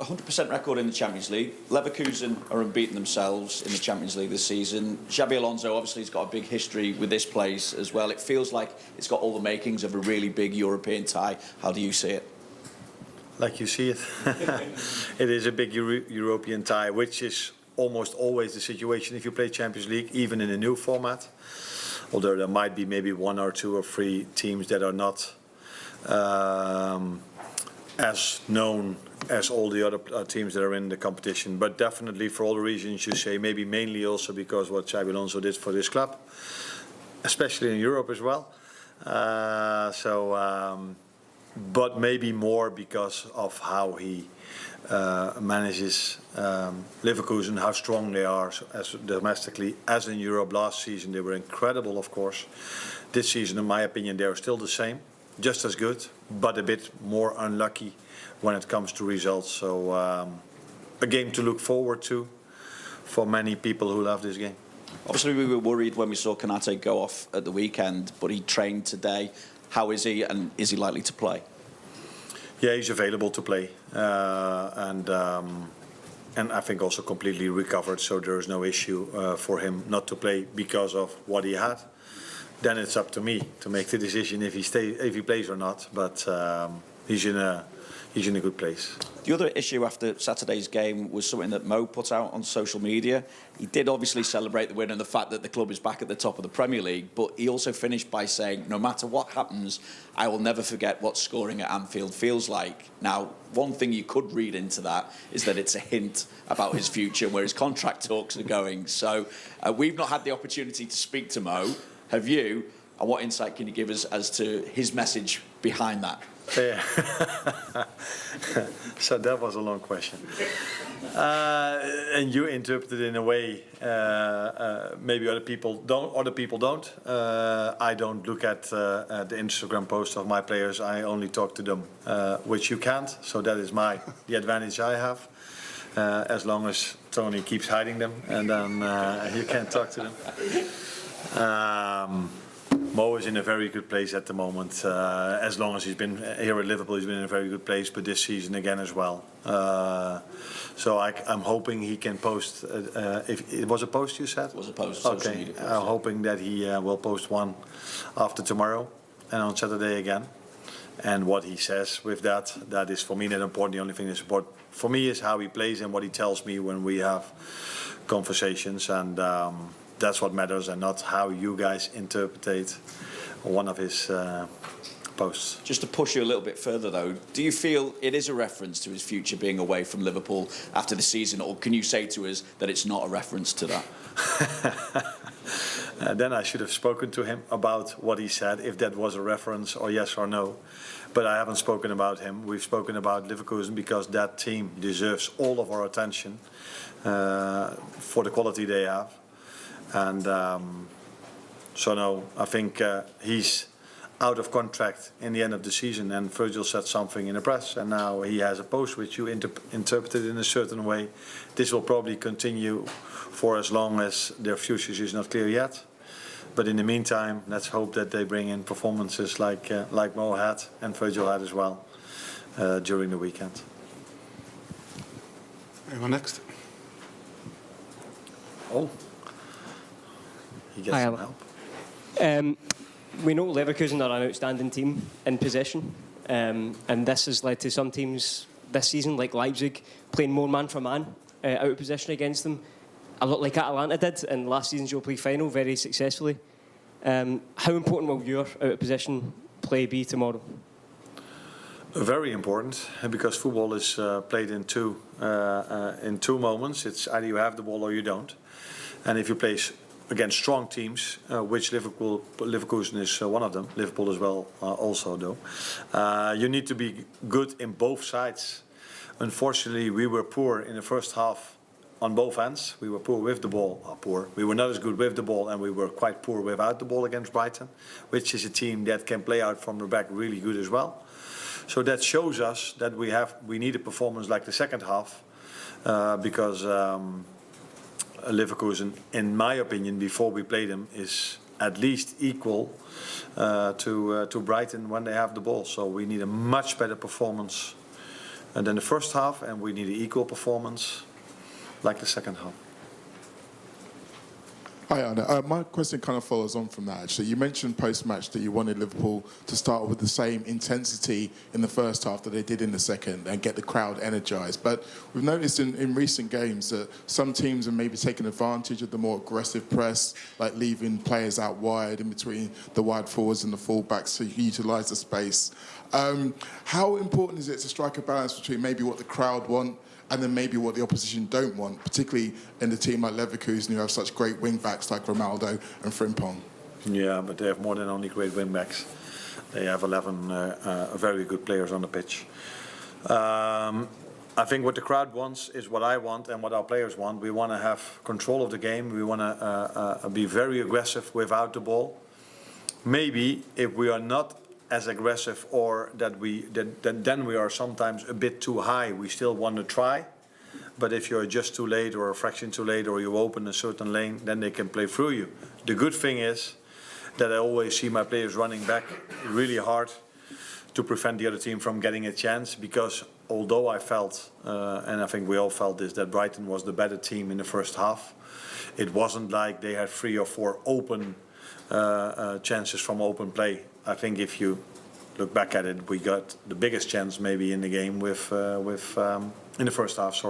100% record in the Champions League. Leverkusen are unbeaten themselves in the Champions League this season. Xabi Alonso obviously has got a big history with this place as well. It feels like it's got all the makings of a really big European tie. How do you see it? Like you see it. It is a big European tie, which is almost always the situation if you play Champions League, even in a new format. Although there might be maybe 1 or 2 or 3 teams that are not as known as all the other teams that are in the competition. But definitely for all the reasons you say, maybe mainly also because what Xabi Alonso did for this club, especially in Europe as well. But maybe more because of how he manages Leverkusen, how strong they are as domestically, as in Europe. Last season they were incredible, of course. This season, in my opinion, they are still the same, just as good, but a bit more unlucky when it comes to results. So a game to look forward to for many people who love this game. Obviously, we were worried when we saw Konate go off at the weekend, but he trained today. How is he, and is he likely to play? Yeah, he's available to play, and I think also completely recovered. So there is no issue for him not to play because of what he had. Then it's up to me to make the decision if he plays or not. But he's in a good place. The other issue after Saturday's game was something that Mo put out on social media. He did obviously celebrate the win and the fact that the club is back at the top of the Premier League, but he also finished by saying, no matter what happens, I will never forget what scoring at Anfield feels like. Now, one thing you could read into that is that it's a hint about his future, where his contract talks are going. So we've not had the opportunity to speak to Mo. Have you? And what insight can you give us as to his message behind that? Yeah. So that was a long question. And you interpreted it in a way maybe other people don't. I don't look at the Instagram posts of my players. I only talk to them, which you can't. So that is the advantage I have. As long as Tony keeps hiding them, and then you can't talk to them. Mo is in a very good place at the moment. As long as he's been here at Liverpool, he's been in a very good place, but this season again as well. So I'm hoping he can post, if it was a post you said? It was a post, okay. Social media post. I'm hoping that he will post one after tomorrow and on Saturday again. And what he says with that is for me not important. The only thing that's important for me is how he plays and what he tells me when we have conversations. And that's what matters, and not how you guys interpret one of his posts. Just to push you a little bit further, though, do you feel it is a reference to his future being away from Liverpool after the season, or can you say to us that it's not a reference to that? Then I should have spoken to him about what he said, if that was a reference or yes or no. But I haven't spoken about him. We've spoken about Leverkusen because that team deserves all of our attention for the quality they have. And so no, I think he's out of contract in the end of the season, and Virgil said something in the press, and now he has a post which you interpreted in a certain way. This will probably continue for as long as their future is not clear yet. But in the meantime, let's hope that they bring in performances like Mo had and Virgil had as well during the weekend. Anyone next? Oh. He gets some help. We know Leverkusen are an outstanding team in possession, and this has led to some teams this season, like Leipzig, playing more man for man out of possession against them, a lot like Atalanta did in last season's Europa League final, very successfully. How important will your out of possession play be tomorrow? Very important, because football is played in two moments. It's either you have the ball or you don't, and if you play against strong teams, which Leverkusen is one of them, Liverpool as well also though, you need to be good in both sides. Unfortunately, we were poor in the first half on both ends. We were poor with the ball, we were not as good with the ball, and we were quite poor without the ball against Brighton, which is a team that can play out from the back really good as well. So that shows us that we need a performance like the second half, because Leverkusen, in my opinion, before we play them, is at least equal to Brighton when they have the ball. So we need a much better performance than the first half, and we need an equal performance like the second half. Hi, Arne. My question kind of follows on from that, actually. You mentioned post-match that you wanted Liverpool to start with the same intensity in the first half that they did in the second and get the crowd energised. But we've noticed in recent games that some teams have maybe taken advantage of the more aggressive press, like leaving players out wide in between the wide forwards and the full-backs to utilise the space. How important is it to strike a balance between maybe what the crowd want and then maybe what the opposition don't want, particularly in a team like Leverkusen who have such great wing-backs like Ronaldo and Frimpong? Yeah, but they have more than only great wing-backs. They have 11 very good players on the pitch. I think what the crowd wants is what I want and what our players want. We want to have control of the game. We want to be very aggressive without the ball. Maybe if we are not as aggressive, or that then we are sometimes a bit too high, we still want to try. But if you're just too late or a fraction too late, or you open a certain lane, then they can play through you. The good thing is that I always see my players running back really hard to prevent the other team from getting a chance, because although I felt, and I think we all felt this, that Brighton was the better team in the first half, it wasn't like they had 3 or 4 open chances from open play. I think if you look back at it, we got the biggest chance maybe in the game in the first half,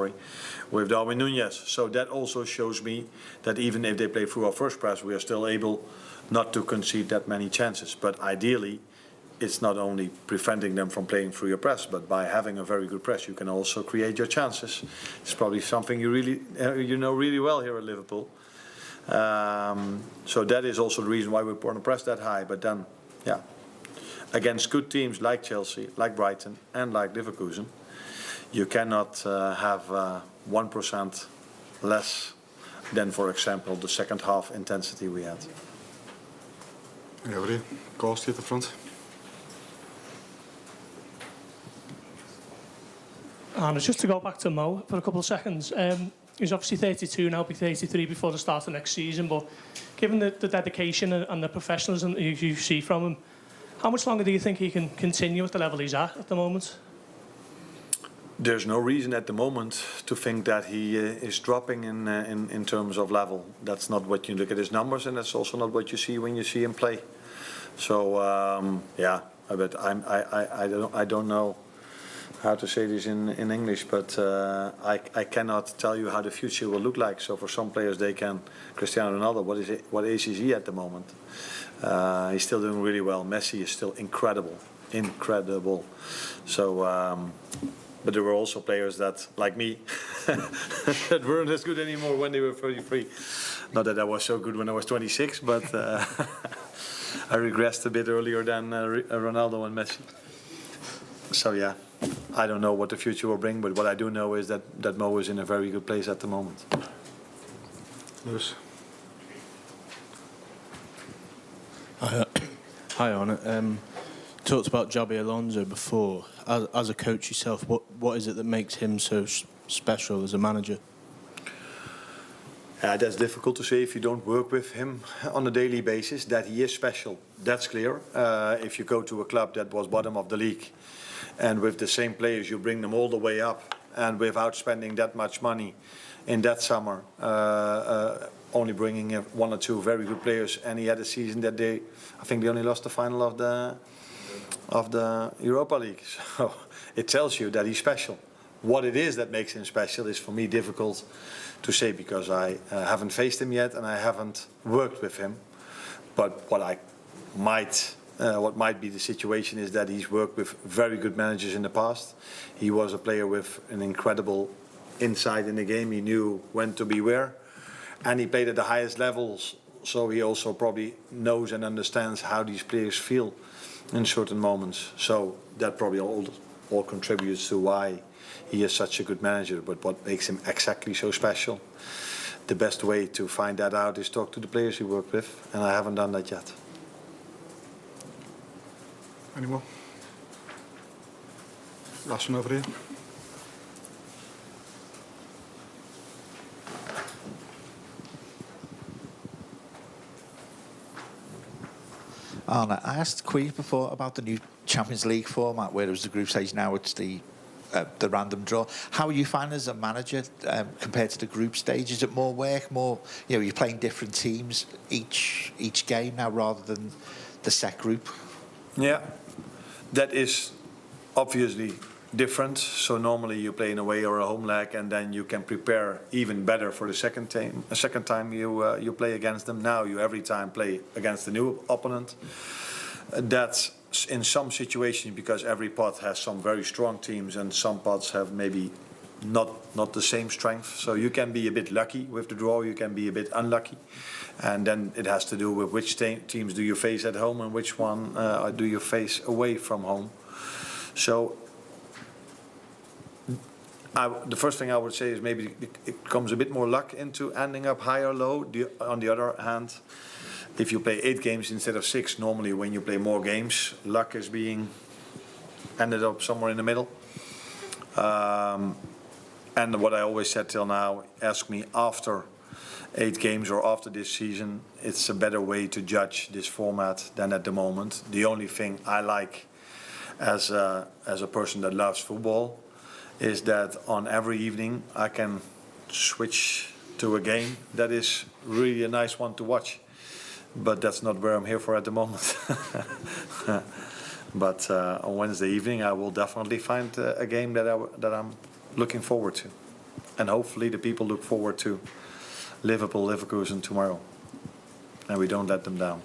with Darwin Núñez. So that also shows me that even if they play through our first press, we are still able not to concede that many chances. But ideally, it's not only preventing them from playing through your press, but by having a very good press, you can also create your chances. It's probably something you really know really well here at Liverpool. So that is also the reason why we want to press that high. But then, yeah, against good teams like Chelsea, like Brighton, and like Leverkusen, you cannot have 1% less than, for example, the second half intensity we had. Yeah, over here. Kost at the front. And just to go back to Mo for a couple of seconds, he's obviously 32 now, be 33 before the start of next season, but given the dedication and the professionalism that you see from him, how much longer do you think he can continue at the level he's at the moment? There's no reason at the moment to think that he is dropping in terms of level. That's not what you look at his numbers, and that's also not what you see when you see him play. So yeah, but I don't know how to say this in English, but I cannot tell you how the future will look like. So for some players, they can. Cristiano Ronaldo, what age is he at the moment? He's still doing really well. Messi is still incredible. So, but there were also players that, like me, that weren't as good anymore when they were 33. Not that I was so good when I was 26, but I regressed a bit earlier than Ronaldo and Messi. So yeah, I don't know what the future will bring, but what I do know is that Mo is in a very good place at the moment. Lewis. Hi, Arne. Talked about Xabi Alonso before. As a coach yourself, what is it that makes him so special as a manager? That's difficult to say if you don't work with him on a daily basis, that he is special. That's clear. If you go to a club that was bottom of the league, and with the same players you bring them all the way up, and without spending that much money in that summer, only bringing 1 or 2 very good players, and he had a season that I think they only lost the final of the Europa League. So it tells you that he's special. What it is that makes him special is, for me, difficult to say, because I haven't faced him yet and I haven't worked with him. But what might be the situation is that he's worked with very good managers in the past. He was a player with an incredible insight in the game. He knew when to be where, and he played at the highest levels. So he also probably knows and understands how these players feel in certain moments. So that probably all contributes to why he is such a good manager. But what makes him exactly so special, the best way to find that out is talk to the players he worked with, and I haven't done that yet. Any more? Last one over here. Arne, I asked Queen before about the new Champions League format, where it was the group stage. Now it's the the random draw. How are you finding as a manager compared to the group stage? Is it more work, more, you know, you're playing different teams each game now rather than the set group? Yeah, that is obviously different. So normally you play an away or a home leg, and then you can prepare even better for the second time you play against them. Now you every time play against a new opponent. That's in some situations, because every pot has some very strong teams and some pots have maybe not the same strength. So you can be a bit lucky with the draw, you can be a bit unlucky. And then it has to do with which teams do you face at home and which one do you face away from home. So the first thing I would say is maybe it comes a bit more luck into ending up high or low. On the other hand, if you play 8 games instead of 6, normally when you play more games, luck is being ended up somewhere in the middle. And what I always said till now, ask me after 8 games or after this season, it's a better way to judge this format than at the moment. The only thing I like as a person that loves football is that on every evening I can switch to a game that is really a nice one to watch. But that's not where I'm here for at the moment. But on Wednesday evening I will definitely find a game that I'm looking forward to. And hopefully the people look forward to Liverpool, Leverkusen tomorrow. And we don't let them down.